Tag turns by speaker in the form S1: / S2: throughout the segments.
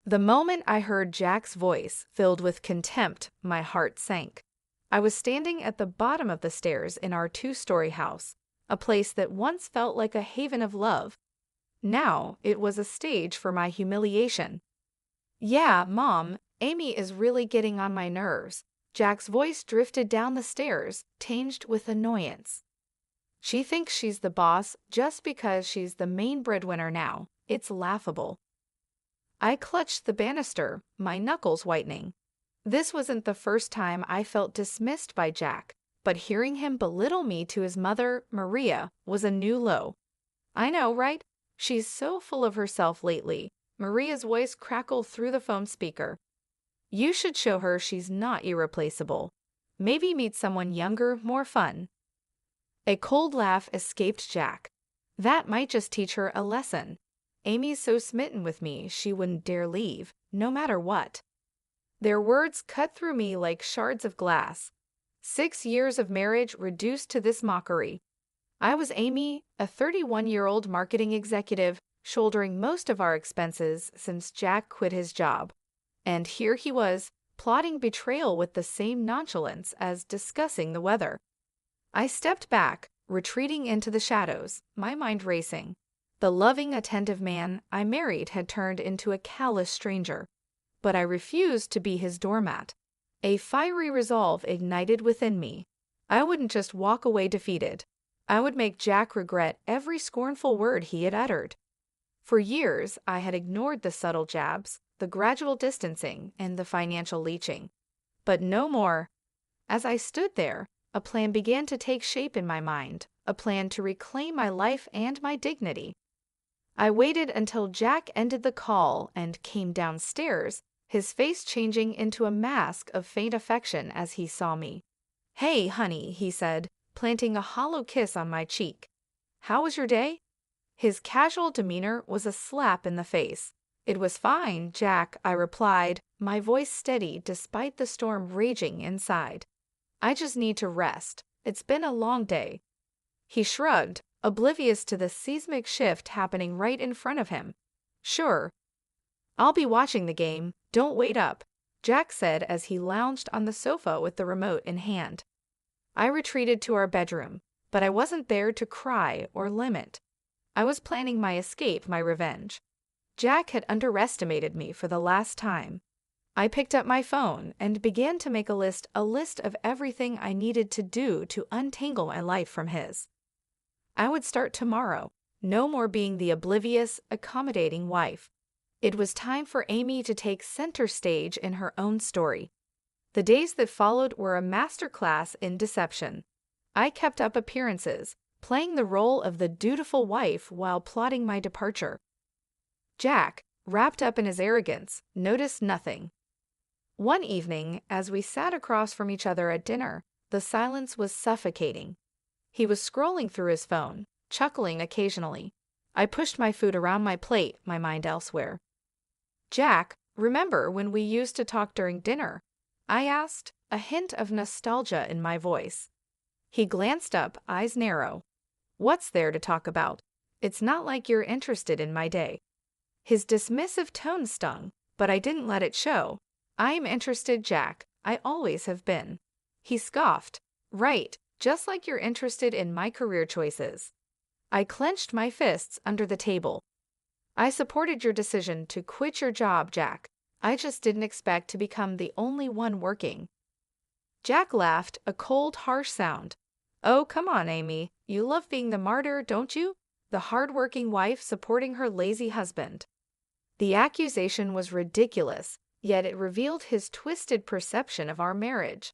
S1: The moment I heard Jack's voice, filled with contempt, my heart sank. I was standing at the bottom of the stairs in our two-story house, a place that once felt like a haven of love. Now it was a stage for my humiliation. "Yeah, Mom, Amy is really getting on my nerves." Jack's voice drifted down the stairs, tinged with annoyance. "She thinks she's the boss just because she's the main breadwinner now. It's laughable." I clutched the banister, my knuckles whitening. This wasn't the first time I felt dismissed by Jack, but hearing him belittle me to his mother, Maria, was a new low. "I know, right? She's so full of herself lately." Maria's voice crackled through the phone speaker. "You should show her she's not irreplaceable. Maybe meet someone younger, more fun." A cold laugh escaped Jack. "That might just teach her a lesson. Amy's so smitten with me she wouldn't dare leave, no matter what." Their words cut through me like shards of glass. 6 years of marriage reduced to this mockery. I was Amy, a 31-year-old marketing executive, shouldering most of our expenses since Jack quit his job. And here he was, plotting betrayal with the same nonchalance as discussing the weather. I stepped back, retreating into the shadows, my mind racing. The loving, attentive man I married had turned into a callous stranger. But I refused to be his doormat. A fiery resolve ignited within me. I wouldn't just walk away defeated. I would make Jack regret every scornful word he had uttered. For years, I had ignored the subtle jabs, the gradual distancing, and the financial leeching. But no more. As I stood there, a plan began to take shape in my mind, a plan to reclaim my life and my dignity. I waited until Jack ended the call and came downstairs, his face changing into a mask of faint affection as he saw me. "Hey, honey," he said, planting a hollow kiss on my cheek. "How was your day?" His casual demeanor was a slap in the face. "It was fine, Jack," I replied, my voice steady despite the storm raging inside. "I just need to rest. It's been a long day." He shrugged, oblivious to the seismic shift happening right in front of him. "Sure. I'll be watching the game. Don't wait up," Jack said as he lounged on the sofa with the remote in hand. I retreated to our bedroom, but I wasn't there to cry or lament. I was planning my escape, my revenge. Jack had underestimated me for the last time. I picked up my phone and began to make a list of everything I needed to do to untangle my life from his. I would start tomorrow, no more being the oblivious, accommodating wife. It was time for Amy to take center stage in her own story. The days that followed were a masterclass in deception. I kept up appearances, playing the role of the dutiful wife while plotting my departure. Jack, wrapped up in his arrogance, noticed nothing. One evening, as we sat across from each other at dinner, the silence was suffocating. He was scrolling through his phone, chuckling occasionally. I pushed my food around my plate, my mind elsewhere. "Jack, remember when we used to talk during dinner?" I asked, a hint of nostalgia in my voice. He glanced up, eyes narrow. "What's there to talk about? It's not like you're interested in my day." His dismissive tone stung, but I didn't let it show. "I'm interested, Jack. I always have been." He scoffed. "Right, just like you're interested in my career choices." I clenched my fists under the table. "I supported your decision to quit your job, Jack. I just didn't expect to become the only one working." Jack laughed, a cold, harsh sound. "Oh, come on, Amy. You love being the martyr, don't you? The hard-working wife supporting her lazy husband." The accusation was ridiculous, yet it revealed his twisted perception of our marriage.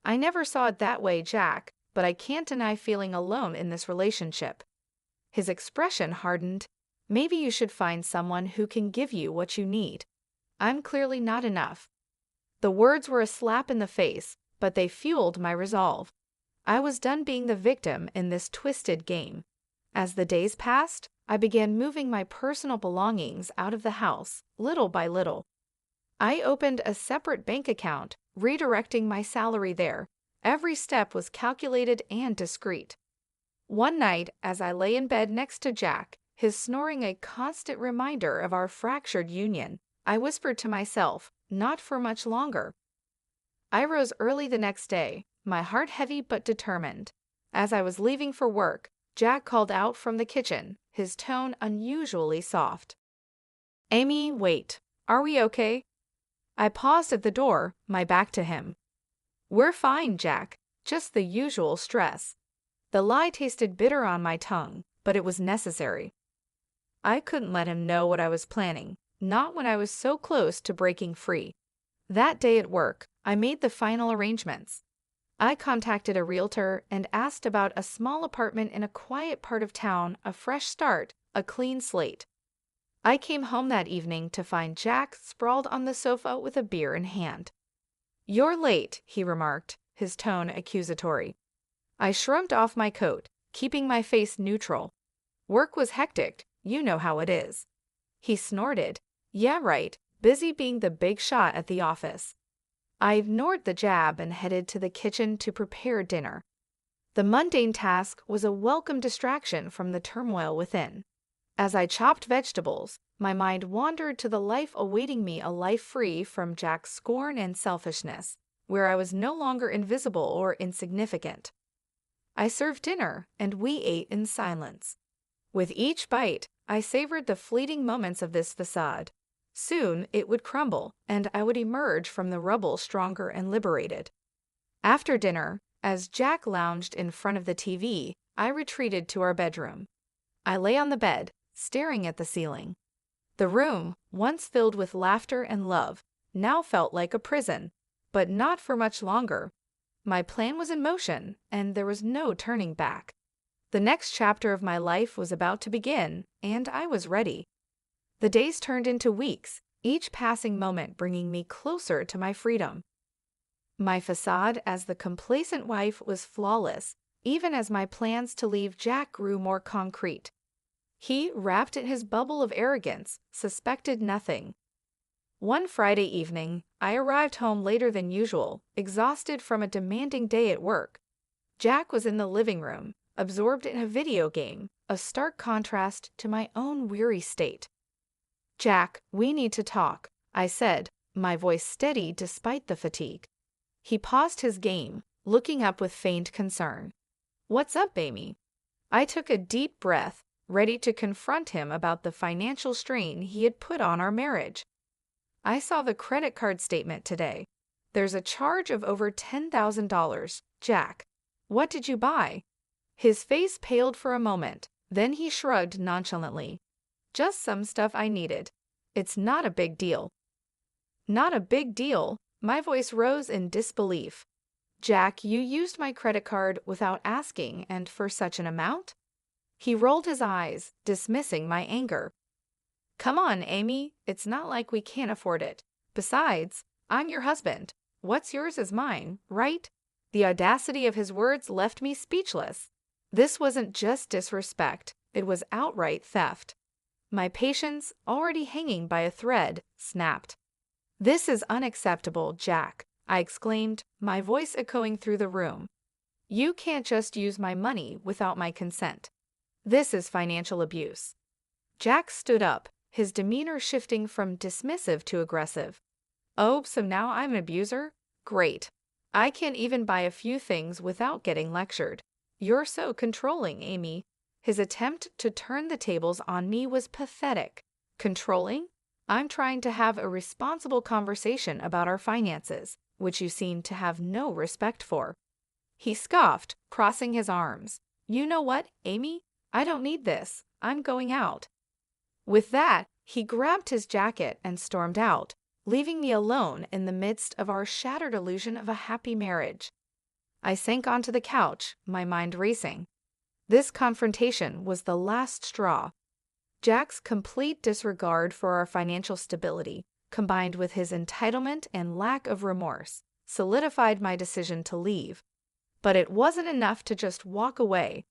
S1: "I never saw it that way, Jack, but I can't deny feeling alone in this relationship." His expression hardened. "Maybe you should find someone who can give you what you need. I'm clearly not enough." The words were a slap in the face, but they fueled my resolve. I was done being the victim in this twisted game. As the days passed, I began moving my personal belongings out of the house, little by little. I opened a separate bank account, redirecting my salary there. Every step was calculated and discreet. One night, as I lay in bed next to Jack, his snoring a constant reminder of our fractured union, I whispered to myself, not for much longer. I rose early the next day, my heart heavy but determined. As I was leaving for work, Jack called out from the kitchen, his tone unusually soft. "Amy, wait. Are we okay?" I paused at the door, my back to him. "We're fine, Jack. Just the usual stress." The lie tasted bitter on my tongue, but it was necessary. I couldn't let him know what I was planning, not when I was so close to breaking free. That day at work, I made the final arrangements. I contacted a realtor and asked about a small apartment in a quiet part of town, a fresh start, a clean slate. I came home that evening to find Jack sprawled on the sofa with a beer in hand. "You're late," he remarked, his tone accusatory. I shrugged off my coat, keeping my face neutral. "Work was hectic, you know how it is." He snorted. "Yeah, right, busy being the big shot at the office." I ignored the jab and headed to the kitchen to prepare dinner. The mundane task was a welcome distraction from the turmoil within. As I chopped vegetables, my mind wandered to the life awaiting me, a life free from Jack's scorn and selfishness, where I was no longer invisible or insignificant. I served dinner, and we ate in silence. With each bite, I savored the fleeting moments of this facade. Soon it would crumble, and I would emerge from the rubble stronger and liberated. After dinner, as Jack lounged in front of the TV, I retreated to our bedroom. I lay on the bed, staring at the ceiling. The room, once filled with laughter and love, now felt like a prison, but not for much longer. My plan was in motion, and there was no turning back. The next chapter of my life was about to begin, and I was ready. The days turned into weeks, each passing moment bringing me closer to my freedom. My facade as the complacent wife was flawless, even as my plans to leave Jack grew more concrete. He, wrapped in his bubble of arrogance, suspected nothing. One Friday evening, I arrived home later than usual, exhausted from a demanding day at work. Jack was in the living room, absorbed in a video game, a stark contrast to my own weary state. "Jack, we need to talk," I said, my voice steady despite the fatigue. He paused his game, looking up with feigned concern. "What's up, Amy?" I took a deep breath, ready to confront him about the financial strain he had put on our marriage. "I saw the credit card statement today. There's a charge of over $10,000, Jack. What did you buy?" His face paled for a moment, then he shrugged nonchalantly. "Just some stuff I needed. It's not a big deal." "Not a big deal?" My voice rose in disbelief. "Jack, you used my credit card without asking, and for such an amount?" He rolled his eyes, dismissing my anger. "Come on, Amy. It's not like we can't afford it. Besides, I'm your husband. What's yours is mine, right?" The audacity of his words left me speechless. This wasn't just disrespect, it was outright theft. My patience, already hanging by a thread, snapped. "This is unacceptable, Jack," I exclaimed, my voice echoing through the room. "You can't just use my money without my consent. This is financial abuse." Jack stood up, his demeanor shifting from dismissive to aggressive. "Oh, so now I'm an abuser? Great. I can't even buy a few things without getting lectured. You're so controlling, Amy." His attempt to turn the tables on me was pathetic. Controlling? I'm trying to have a responsible conversation about our finances, which you seem to have no respect for. He scoffed, crossing his arms. "You know what, Amy? I don't need this. I'm going out." With that, he grabbed his jacket and stormed out, leaving me alone in the midst of our shattered illusion of a happy marriage. I sank onto the couch, my mind racing. This confrontation was the last straw. Jack's complete disregard for our financial stability, combined with his entitlement and lack of remorse, solidified my decision to leave. But it wasn't enough to just walk away.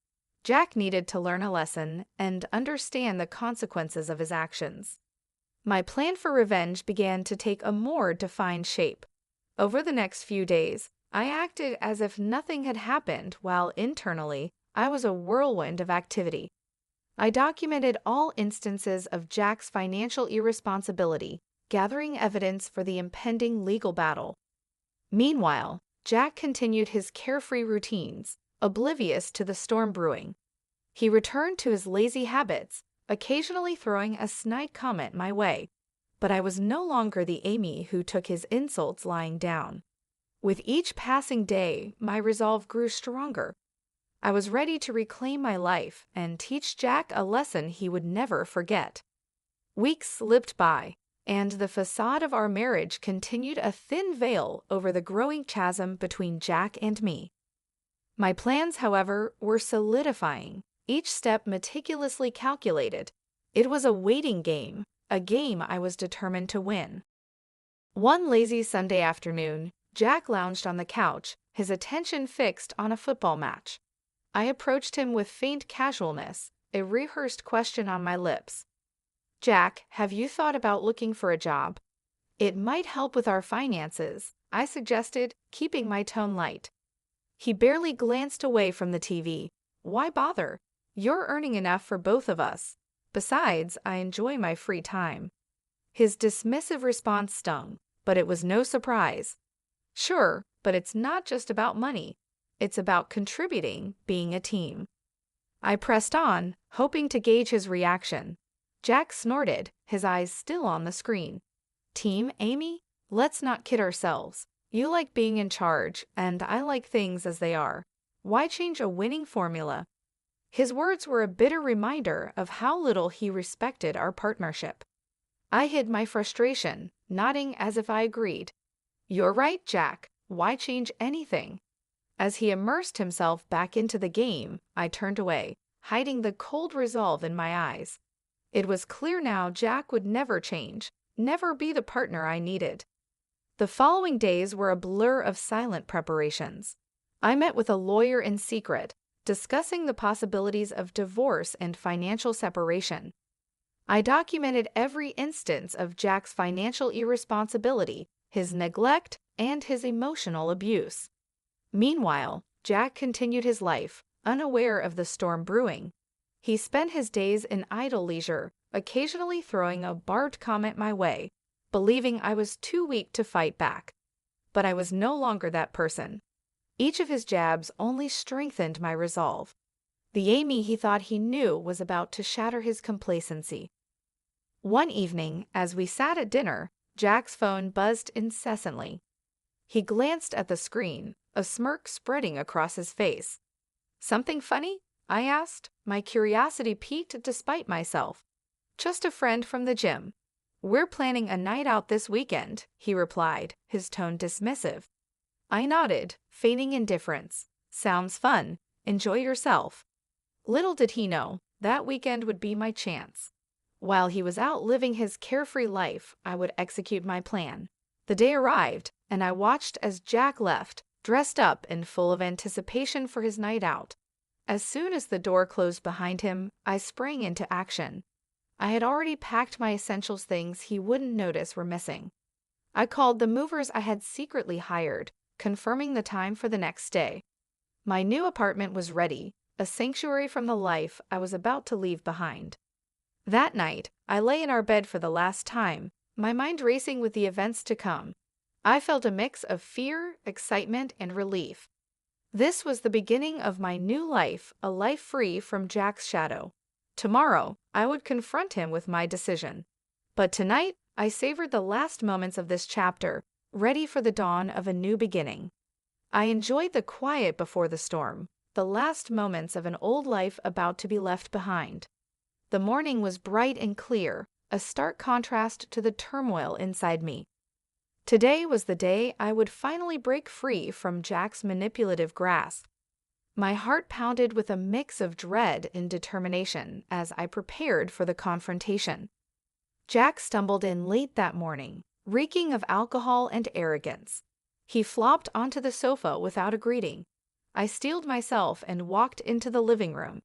S1: Jack needed to learn a lesson and understand the consequences of his actions. My plan for revenge began to take a more defined shape. Over the next few days, I acted as if nothing had happened while internally I was a whirlwind of activity. I documented all instances of Jack's financial irresponsibility, gathering evidence for the impending legal battle. Meanwhile, Jack continued his carefree routines, oblivious to the storm brewing. He returned to his lazy habits, occasionally throwing a snide comment my way, but I was no longer the Amy who took his insults lying down. With each passing day, my resolve grew stronger. I was ready to reclaim my life and teach Jack a lesson he would never forget. Weeks slipped by, and the facade of our marriage continued a thin veil over the growing chasm between Jack and me. My plans, however, were solidifying, each step meticulously calculated. It was a waiting game, a game I was determined to win. One lazy Sunday afternoon, Jack lounged on the couch, his attention fixed on a football match. I approached him with faint casualness, a rehearsed question on my lips. "Jack, have you thought about looking for a job? It might help with our finances," I suggested, keeping my tone light. He barely glanced away from the TV. "Why bother? You're earning enough for both of us. Besides, I enjoy my free time." His dismissive response stung, but it was no surprise. "Sure, but it's not just about money. It's about contributing, being a team." I pressed on, hoping to gauge his reaction. Jack snorted, his eyes still on the screen. "Team, Amy? Let's not kid ourselves. You like being in charge, and I like things as they are. Why change a winning formula?" His words were a bitter reminder of how little he respected our partnership. I hid my frustration, nodding as if I agreed. "You're right, Jack. Why change anything?" As he immersed himself back into the game, I turned away, hiding the cold resolve in my eyes. It was clear now Jack would never change, never be the partner I needed. The following days were a blur of silent preparations. I met with a lawyer in secret, discussing the possibilities of divorce and financial separation. I documented every instance of Jack's financial irresponsibility, his neglect, and his emotional abuse. Meanwhile, Jack continued his life, unaware of the storm brewing. He spent his days in idle leisure, occasionally throwing a barbed comment my way, believing I was too weak to fight back. But I was no longer that person. Each of his jabs only strengthened my resolve. The Amy he thought he knew was about to shatter his complacency. One evening, as we sat at dinner, Jack's phone buzzed incessantly. He glanced at the screen, a smirk spreading across his face. "Something funny?" I asked, my curiosity piqued despite myself. "Just a friend from the gym. We're planning a night out this weekend," he replied, his tone dismissive. I nodded, feigning indifference. "Sounds fun. Enjoy yourself." Little did he know, that weekend would be my chance. While he was out living his carefree life, I would execute my plan. The day arrived, and I watched as Jack left, dressed up and full of anticipation for his night out. As soon as the door closed behind him, I sprang into action. I had already packed my essentials, things he wouldn't notice were missing. I called the movers I had secretly hired, confirming the time for the next day. My new apartment was ready, a sanctuary from the life I was about to leave behind. That night, I lay in our bed for the last time, my mind racing with the events to come. I felt a mix of fear, excitement, and relief. This was the beginning of my new life, a life free from Jack's shadow. Tomorrow, I would confront him with my decision. But tonight, I savored the last moments of this chapter, ready for the dawn of a new beginning. I enjoyed the quiet before the storm, the last moments of an old life about to be left behind. The morning was bright and clear, a stark contrast to the turmoil inside me. Today was the day I would finally break free from Jack's manipulative grasp. My heart pounded with a mix of dread and determination as I prepared for the confrontation. Jack stumbled in late that morning, reeking of alcohol and arrogance. He flopped onto the sofa without a greeting. I steeled myself and walked into the living room.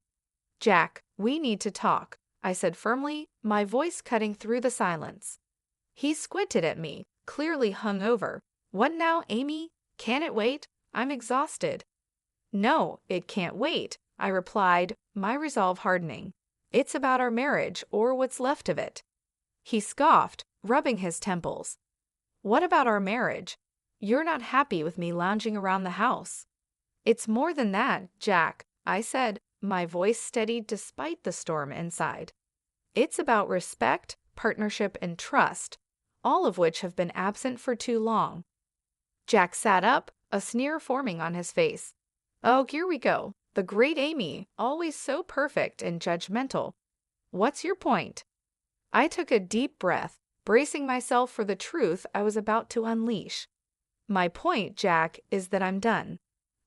S1: "Jack, we need to talk," I said firmly, my voice cutting through the silence. He squinted at me, clearly hungover. "What now, Amy? Can it wait? I'm exhausted." "No, it can't wait," I replied, my resolve hardening. "It's about our marriage, or what's left of it." He scoffed, rubbing his temples. "What about our marriage? You're not happy with me lounging around the house." "It's more than that, Jack," I said, my voice steadied despite the storm inside. "It's about respect, partnership, and trust, all of which have been absent for too long." Jack sat up, a sneer forming on his face. "Oh, here we go. The great Amy, always so perfect and judgmental. What's your point?" I took a deep breath, bracing myself for the truth I was about to unleash. "My point, Jack, is that I'm done.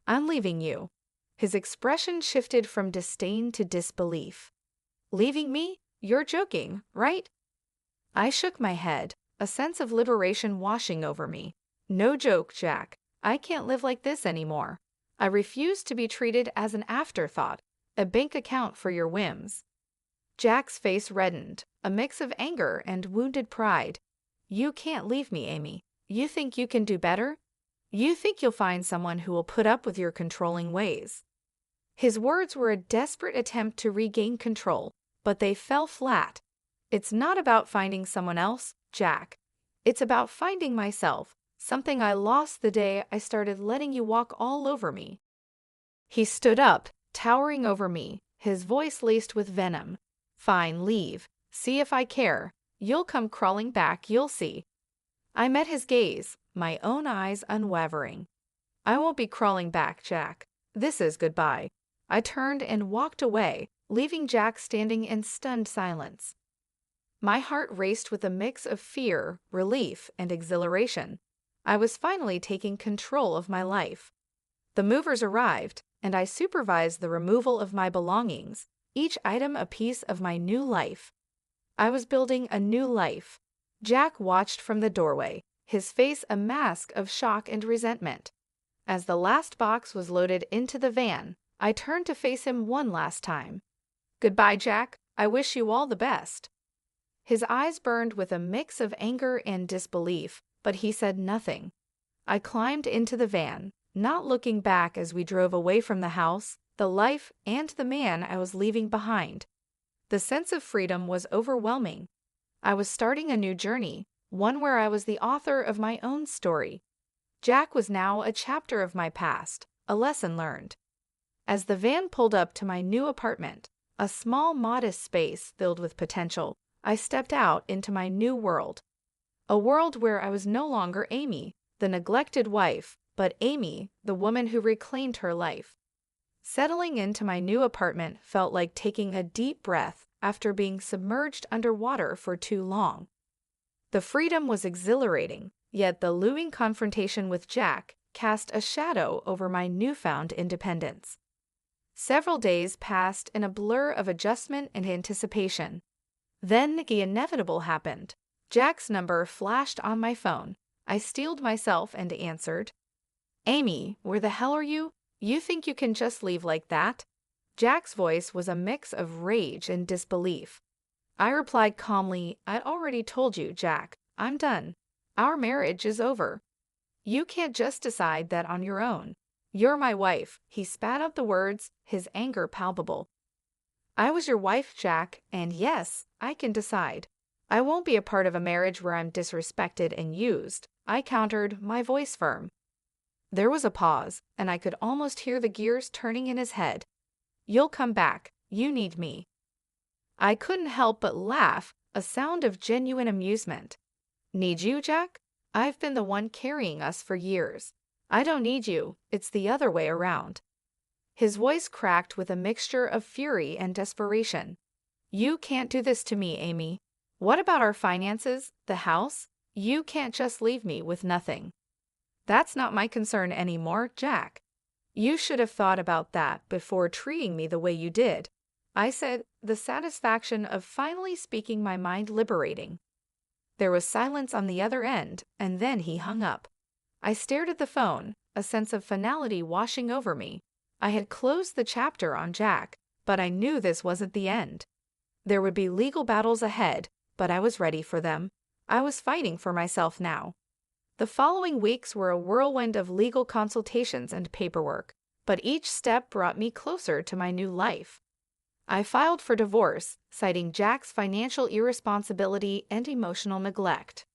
S1: I'm leaving you." His expression shifted from disdain to disbelief. "Leaving me? You're joking, right?" I shook my head, a sense of liberation washing over me. "No joke, Jack. I can't live like this anymore. I refuse to be treated as an afterthought, a bank account for your whims." Jack's face reddened, a mix of anger and wounded pride. "You can't leave me, Amy. You think you can do better? You think you'll find someone who will put up with your controlling ways." His words were a desperate attempt to regain control, but they fell flat. "It's not about finding someone else, Jack. It's about finding myself, something I lost the day I started letting you walk all over me." He stood up, towering over me, his voice laced with venom. "Fine, leave. See if I care. You'll come crawling back, you'll see." I met his gaze, my own eyes unwavering. "I won't be crawling back, Jack. This is goodbye." I turned and walked away, leaving Jack standing in stunned silence. My heart raced with a mix of fear, relief, and exhilaration. I was finally taking control of my life. The movers arrived, and I supervised the removal of my belongings, each item a piece of my new life. I was building a new life. Jack watched from the doorway, his face a mask of shock and resentment. As the last box was loaded into the van, I turned to face him one last time. "Goodbye, Jack. I wish you all the best." His eyes burned with a mix of anger and disbelief, but he said nothing. I climbed into the van, not looking back as we drove away from the house, the life, and the man I was leaving behind. The sense of freedom was overwhelming. I was starting a new journey, one where I was the author of my own story. Jack was now a chapter of my past, a lesson learned. As the van pulled up to my new apartment, a small, modest space filled with potential, I stepped out into my new world. A world where I was no longer Amy, the neglected wife, but Amy, the woman who reclaimed her life. Settling into my new apartment felt like taking a deep breath after being submerged underwater for too long. The freedom was exhilarating, yet the looming confrontation with Jack cast a shadow over my newfound independence. Several days passed in a blur of adjustment and anticipation. Then the inevitable happened. Jack's number flashed on my phone. I steeled myself and answered. "Amy, where the hell are you? You think you can just leave like that?" Jack's voice was a mix of rage and disbelief. I replied calmly, "I'd already told you, Jack. I'm done. Our marriage is over. You can't just decide that on your own. You're my wife." He spat out the words, his anger palpable. "I was your wife, Jack, and yes, I can decide. I won't be a part of a marriage where I'm disrespected and used," I countered, my voice firm. There was a pause, and I could almost hear the gears turning in his head. "You'll come back. You need me." I couldn't help but laugh, a sound of genuine amusement. "Need you, Jack? I've been the one carrying us for years. I don't need you, it's the other way around." His voice cracked with a mixture of fury and desperation. "You can't do this to me, Amy. What about our finances, the house? You can't just leave me with nothing." "That's not my concern anymore, Jack. You should have thought about that before treating me the way you did," I said, the satisfaction of finally speaking my mind liberating. There was silence on the other end, and then he hung up. I stared at the phone, a sense of finality washing over me. I had closed the chapter on Jack, but I knew this wasn't the end. There would be legal battles ahead, but I was ready for them. I was fighting for myself now. The following weeks were a whirlwind of legal consultations and paperwork, but each step brought me closer to my new life. I filed for divorce, citing Jack's financial irresponsibility and emotional neglect.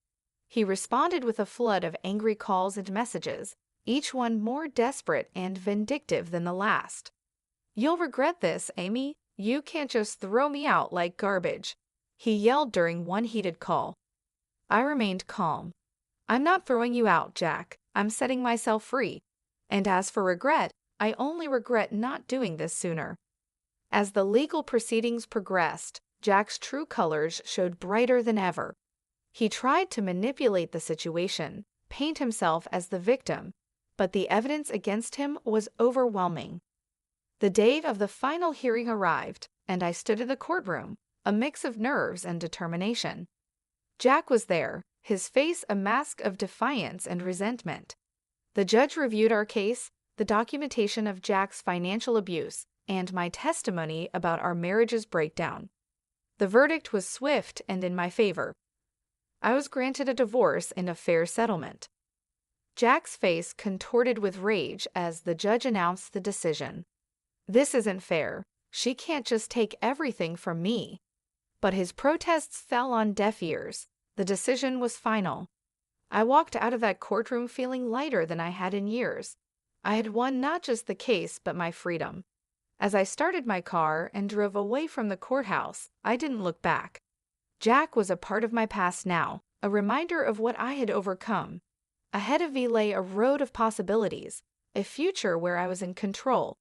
S1: He responded with a flood of angry calls and messages, each one more desperate and vindictive than the last. "You'll regret this, Amy. You can't just throw me out like garbage," he yelled during one heated call. I remained calm. "I'm not throwing you out, Jack. I'm setting myself free. And as for regret, I only regret not doing this sooner." As the legal proceedings progressed, Jack's true colors showed brighter than ever. He tried to manipulate the situation, paint himself as the victim, but the evidence against him was overwhelming. The day of the final hearing arrived, and I stood in the courtroom, a mix of nerves and determination. Jack was there, his face a mask of defiance and resentment. The judge reviewed our case, the documentation of Jack's financial abuse, and my testimony about our marriage's breakdown. The verdict was swift and in my favor. I was granted a divorce and a fair settlement. Jack's face contorted with rage as the judge announced the decision. "This isn't fair. She can't just take everything from me." But his protests fell on deaf ears. The decision was final. I walked out of that courtroom feeling lighter than I had in years. I had won not just the case, but my freedom. As I started my car and drove away from the courthouse, I didn't look back. Jack was a part of my past now, a reminder of what I had overcome. Ahead of me lay a road of possibilities, a future where I was in control.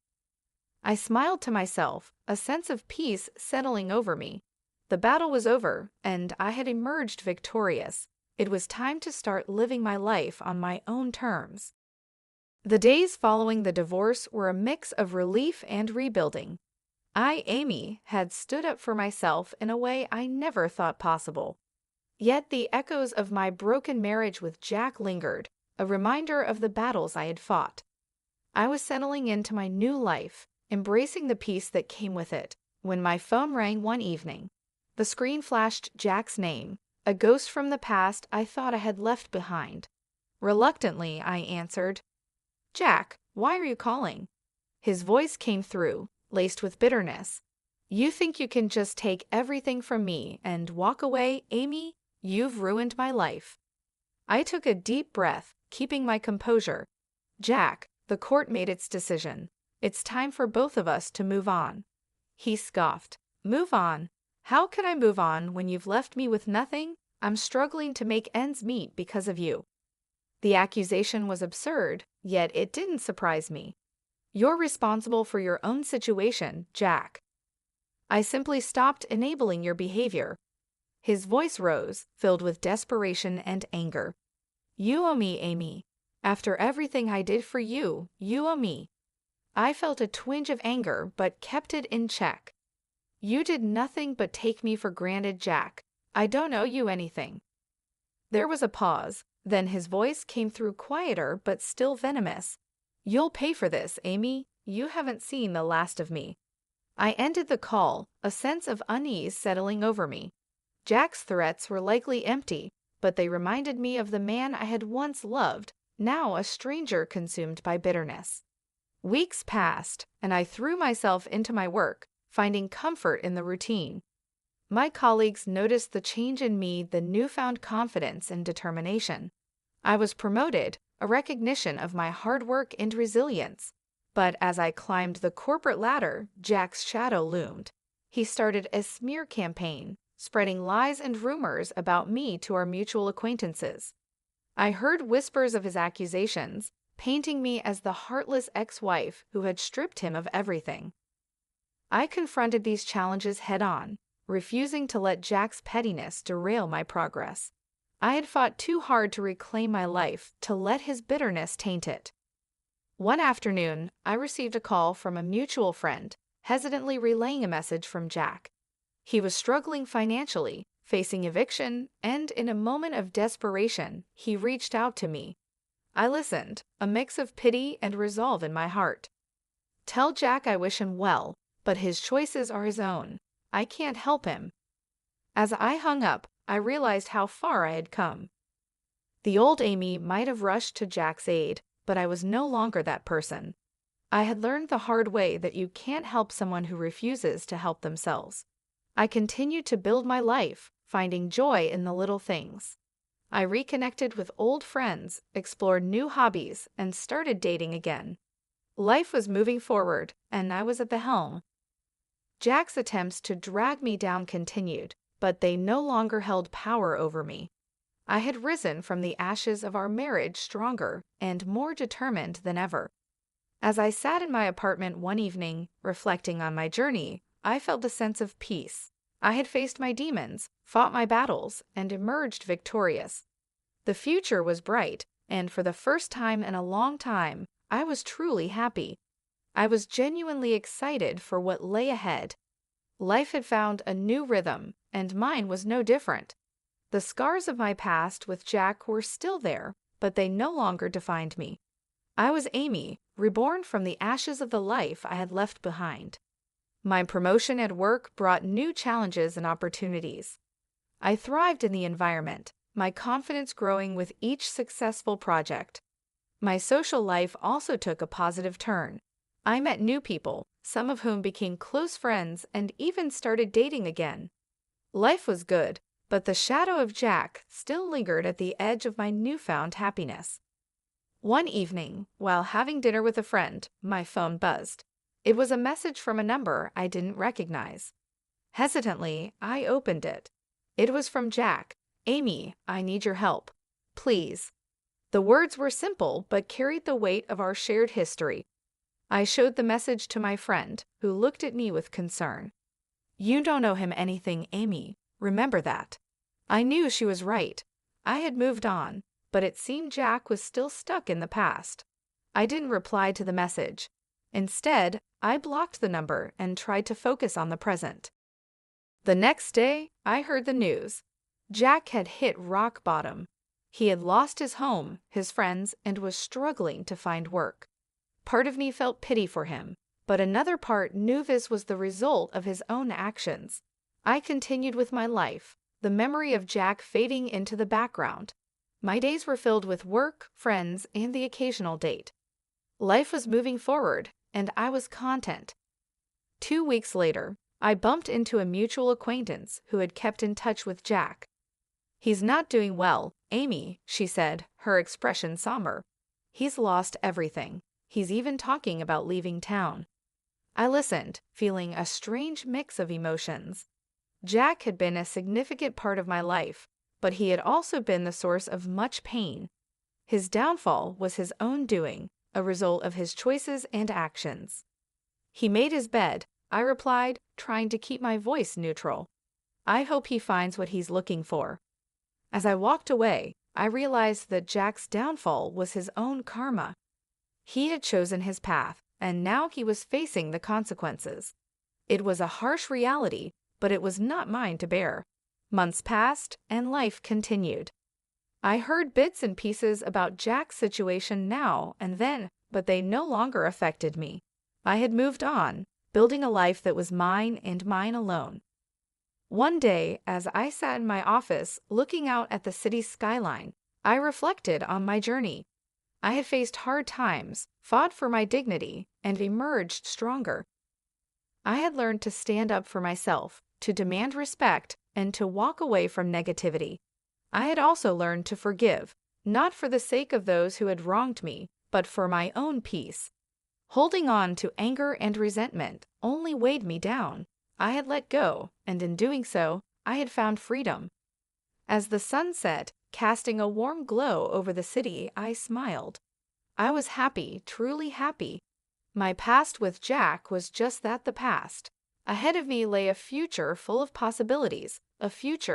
S1: I smiled to myself, a sense of peace settling over me. The battle was over, and I had emerged victorious. It was time to start living my life on my own terms. The days following the divorce were a mix of relief and rebuilding. I, Amy, had stood up for myself in a way I never thought possible. Yet the echoes of my broken marriage with Jack lingered, a reminder of the battles I had fought. I was settling into my new life, embracing the peace that came with it, when my phone rang one evening. The screen flashed Jack's name, a ghost from the past I thought I had left behind. Reluctantly, I answered. "Jack, why are you calling?" His voice came through, laced with bitterness. "You think you can just take everything from me and walk away, Amy? You've ruined my life." I took a deep breath, keeping my composure. "Jack, the court made its decision. It's time for both of us to move on." He scoffed. "Move on? How can I move on when you've left me with nothing? I'm struggling to make ends meet because of you." The accusation was absurd, yet it didn't surprise me. "You're responsible for your own situation, Jack." I simply stopped enabling your behavior. His voice rose, filled with desperation and anger. "You owe me, Amy. After everything I did for you, you owe me." I felt a twinge of anger, but kept it in check. "You did nothing but take me for granted, Jack. I don't owe you anything." There was a pause, then his voice came through quieter but still venomous. "You'll pay for this, Amy. You haven't seen the last of me." I ended the call, a sense of unease settling over me. Jack's threats were likely empty, but they reminded me of the man I had once loved, now a stranger consumed by bitterness. Weeks passed, and I threw myself into my work, finding comfort in the routine. My colleagues noticed the change in me, the newfound confidence and determination. I was promoted, a recognition of my hard work and resilience. But as I climbed the corporate ladder, Jack's shadow loomed. He started a smear campaign, spreading lies and rumors about me to our mutual acquaintances. I heard whispers of his accusations, painting me as the heartless ex-wife who had stripped him of everything. I confronted these challenges head-on, refusing to let Jack's pettiness derail my progress. I had fought too hard to reclaim my life, to let his bitterness taint it. One afternoon, I received a call from a mutual friend, hesitantly relaying a message from Jack. He was struggling financially, facing eviction, and in a moment of desperation, he reached out to me. I listened, a mix of pity and resolve in my heart. "Tell Jack I wish him well, but his choices are his own. I can't help him." As I hung up, I realized how far I had come. The old Amy might have rushed to Jack's aid, but I was no longer that person. I had learned the hard way that you can't help someone who refuses to help themselves. I continued to build my life, finding joy in the little things. I reconnected with old friends, explored new hobbies, and started dating again. Life was moving forward, and I was at the helm. Jack's attempts to drag me down continued, but they no longer held power over me. I had risen from the ashes of our marriage stronger and more determined than ever. As I sat in my apartment one evening, reflecting on my journey, I felt a sense of peace. I had faced my demons, fought my battles, and emerged victorious. The future was bright, and for the first time in a long time, I was truly happy. I was genuinely excited for what lay ahead. Life had found a new rhythm, and mine was no different. The scars of my past with Jack were still there, but they no longer defined me. I was Amy, reborn from the ashes of the life I had left behind. My promotion at work brought new challenges and opportunities. I thrived in the environment, my confidence growing with each successful project. My social life also took a positive turn. I met new people, some of whom became close friends and even started dating again. Life was good, but the shadow of Jack still lingered at the edge of my newfound happiness. One evening, while having dinner with a friend, my phone buzzed. It was a message from a number I didn't recognize. Hesitantly, I opened it. It was from Jack. "Amy, I need your help. Please." The words were simple but carried the weight of our shared history. I showed the message to my friend, who looked at me with concern. "You don't owe him anything, Amy. Remember that." I knew she was right. I had moved on, but it seemed Jack was still stuck in the past. I didn't reply to the message. Instead, I blocked the number and tried to focus on the present. The next day, I heard the news. Jack had hit rock bottom. He had lost his home, his friends, and was struggling to find work. Part of me felt pity for him, but another part knew this was the result of his own actions. I continued with my life, the memory of Jack fading into the background. My days were filled with work, friends, and the occasional date. Life was moving forward, and I was content. 2 weeks later, I bumped into a mutual acquaintance who had kept in touch with Jack. "He's not doing well, Amy," she said, her expression somber. "He's lost everything. He's even talking about leaving town." I listened, feeling a strange mix of emotions. Jack had been a significant part of my life, but he had also been the source of much pain. His downfall was his own doing, a result of his choices and actions. "He made his bed," I replied, trying to keep my voice neutral. "I hope he finds what he's looking for." As I walked away, I realized that Jack's downfall was his own karma. He had chosen his path, and now he was facing the consequences. It was a harsh reality, but it was not mine to bear. Months passed, and life continued. I heard bits and pieces about Jack's situation now and then, but they no longer affected me. I had moved on, building a life that was mine and mine alone. One day, as I sat in my office looking out at the city's skyline, I reflected on my journey. I had faced hard times, fought for my dignity, and emerged stronger. I had learned to stand up for myself, to demand respect, and to walk away from negativity. I had also learned to forgive, not for the sake of those who had wronged me, but for my own peace. Holding on to anger and resentment only weighed me down. I had let go, and in doing so, I had found freedom. As the sun set, casting a warm glow over the city, I smiled. I was happy, truly happy. My past with Jack was just that, the past. Ahead of me lay a future full of possibilities, a future